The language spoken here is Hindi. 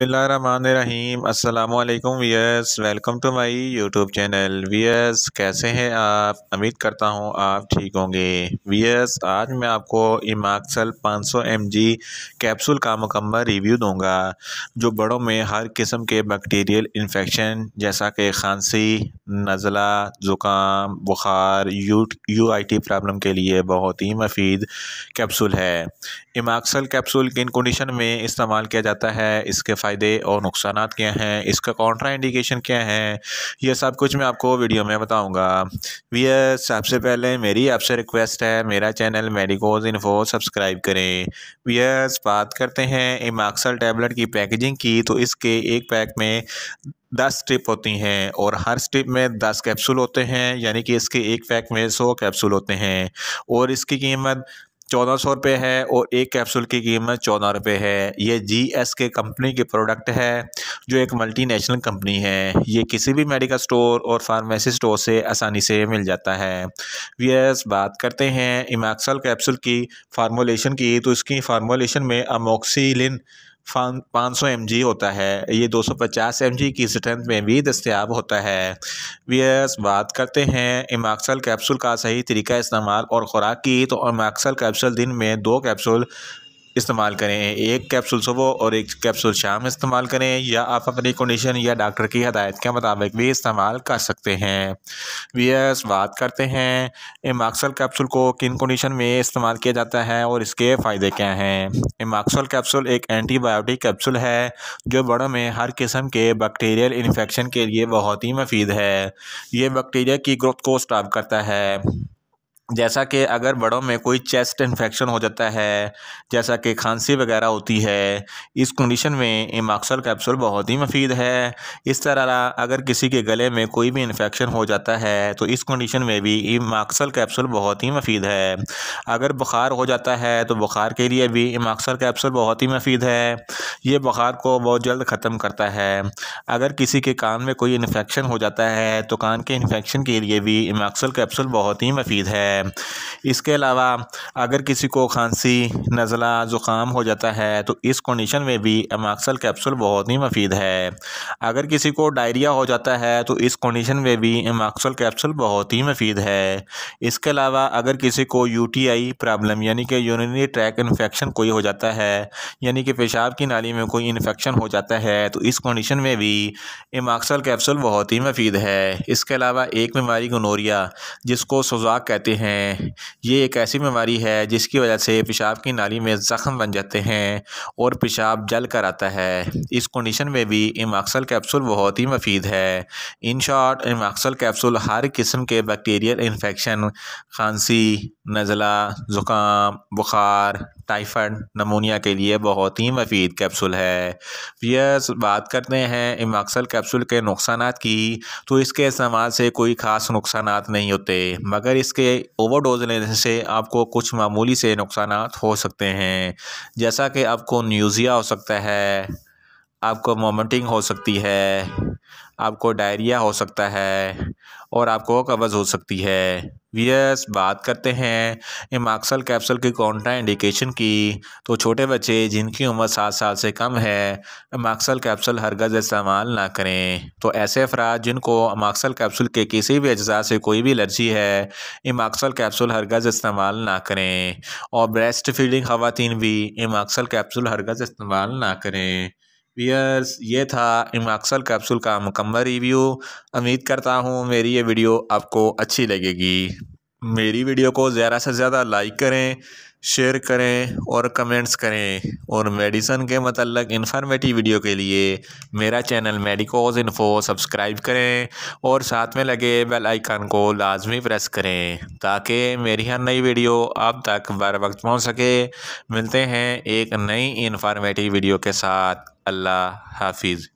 बिस्मिल्लाहिर्रहमानिर्रहीम अस्सलामुअलैकुम viewers, welcome to my YouTube channel. Viewers, कैसे हैं आप? उम्मीद करता हूं आप ठीक होंगे। वियर्स, आज मैं आपको इमाक्सल 500 mg कैप्सूल का मुकम्मल रिव्यू दूंगा जो बड़ों में हर किस्म के बैक्टीरियल इन्फेक्शन जैसा कि खांसी, नज़ला, ज़ुकाम, बुखार, यूआईटी प्रॉब्लम के लिए बहुत ही मुफीद कैप्सूल है। इमाक्सल कैप्सूल किन कंडीशन में इस्तेमाल किया जाता है, इसके फ़ायदे और नुकसानात क्या हैं, इसका कॉन्ट्रा इंडिकेशन क्या है, ये सब कुछ मैं आपको वीडियो में बताऊंगा। वियर्स, सबसे पहले मेरी आपसे रिक्वेस्ट है, मेरा चैनल मेडिकोज इन्फो सब्सक्राइब करें। वियर्स, बात करते हैं इमाक्सल टैबलेट की पैकेजिंग की, तो इसके एक पैक में 10 स्ट्रिप होती हैं और हर स्ट्रिप में 10 कैप्सूल होते हैं, यानी कि इसके एक पैक में 100 कैप्सूल होते हैं और इसकी कीमत 1400 रुपये है और एक कैप्सूल की कीमत 14 रुपये है। ये GSK कंपनी की प्रोडक्ट है जो एक मल्टीनेशनल कंपनी है। ये किसी भी मेडिकल स्टोर और फार्मेसी स्टोर से आसानी से मिल जाता है। वियर्स, बात करते हैं इमाक्सल कैप्सूल की फार्मूलेशन की, तो इसकी फार्मूलेशन में अमोक्सिलिन 500 mg होता है। ये 250 mg की स्ट्रेंथ में भी दस्तयाब होता है। वियर्स, बात करते हैं इमाक्सल कैप्सूल का सही तरीका इस्तेमाल और ख़ुराक की, तो इमाक्सल कैप्सूल दिन में 2 कैप्सूल इस्तेमाल करें, एक कैप्सूल सुबह और एक कैप्सूल शाम इस्तेमाल करें, या आप अपनी कंडीशन या डॉक्टर की हदायत के मुताबिक भी इस्तेमाल कर सकते हैं। वियर्स, बात करते हैं इमाक्सल कैप्सूल को किन कंडीशन में इस्तेमाल किया जाता है और इसके फ़ायदे क्या हैं। इमाक्सल कैप्सूल एक एंटीबायोटिक कैप्सूल है जो बड़ों में हर किस्म के बैक्टीरियल इन्फेक्शन के लिए बहुत ही मुफीद है। ये बैक्टीरिया की ग्रोथ को स्टॉप करता है। जैसा कि अगर बड़ों में कोई चेस्ट इन्फेक्शन हो जाता है, जैसा कि खांसी वगैरह होती है, इस कंडीशन में इमाक्सल कैप्सूल बहुत ही मुफीद है। इस तरह अगर किसी के गले में कोई भी इन्फेक्शन हो जाता है तो इस कंडीशन में भी इमाक्सल कैप्सूल बहुत ही मुफीद है। अगर बुखार हो जाता है तो बुखार के लिए भी इमाक्सल कैप्सूल बहुत ही मुफीद है। ये बुखार को बहुत जल्द ख़त्म करता है। अगर किसी के कान में कोई इन्फेक्शन हो जाता है तो कान के इन्फेक्शन के लिए भी इमाक्सल कैप्सूल बहुत ही मुफीद है। इसके अलावा अगर किसी को खांसी, नज़ला, ज़ुकाम हो जाता है तो इस कंडीशन में भी इमाक्सल कैप्सूल बहुत ही मुफीद है। अगर किसी को डायरिया हो जाता है तो इस कंडीशन में भी इमाक्सल कैप्सूल बहुत ही मुफीद है। इसके अलावा अगर किसी को UTI प्रॉब्लम यानी कि यूरिनरी ट्रैक इन्फेक्शन कोई हो जाता है, यानी कि पेशाब की नाली में कोई इन्फेक्शन हो जाता है, तो इस कंडीशन में भी इमाक्सल कैप्सूल बहुत ही मुफीद है। इसके अलावा एक बीमारी गोनोरिया, जिसको सोजाक कहते हैं, ये एक ऐसी बीमारी है जिसकी वजह से पेशाब की नाली में ज़ख्म बन जाते हैं और पेशाब जल कर आता है। इस कंडीशन में भी इमाक्सल कैप्सूल बहुत ही मुफीद है। इन शॉर्ट, इमाक्सल कैप्सूल हर किस्म के बैक्टीरियल इन्फेक्शन, खांसी, नज़ला, ज़ुकाम, बुखार, टाइफाइड, नमूनिया के लिए बहुत ही मुफीद कैप्सूल है। वियर्स, बात करते हैं इमाक्सल कैप्सूल के नुकसानात की, तो इसके इस्तेमाल से कोई ख़ास नुकसानात नहीं होते, मगर इसके ओवरडोज लेने से आपको कुछ मामूली से नुकसानात हो सकते हैं। जैसा कि आपको न्यूज़िया हो सकता है, आपको वोमिटिंग हो सकती है, आपको डायरिया हो सकता है और आपको कब्ज़ हो सकती है। वियर्स, बात करते हैं इमाक्सल कैप्सूल की कॉन्ट्रा इंडिकेशन की, तो छोटे बच्चे जिनकी उम्र 7 साल से कम है इमाक्सल कैप्सूल हरगज़ इस्तेमाल ना करें। तो ऐसे अफराद जिनको इमाक्सल कैप्सूल के किसी भी अज्जा से कोई भी एलर्जी है, इमाक्सल कैप्सूल हरगज़ इस्तेमाल ना करें। और ब्रेस्ट फीडिंग ख़वातीन भी इमाक्सल कैप्सूल हरगज़ इस्तेमाल ना करें। वियर्स, ये था इमाक्सल कैप्सूल का मुकम्मल रिव्यू। उम्मीद करता हूँ मेरी ये वीडियो आपको अच्छी लगेगी। मेरी वीडियो को ज़्यादा से ज़्यादा लाइक करें, शेयर करें और कमेंट्स करें, और मेडिसन के मतलब इन्फॉर्मेटिव वीडियो के लिए मेरा चैनल मेडिकोज इन्फो सब्सक्राइब करें और साथ में लगे बेल आइकन को लाजमी प्रेस करें ताकि मेरी हर नई वीडियो आप तक बर वक्त पहुँच सके। मिलते हैं एक नई इन्फॉर्मेटिव वीडियो के साथ। अल्लाह हाफिज़।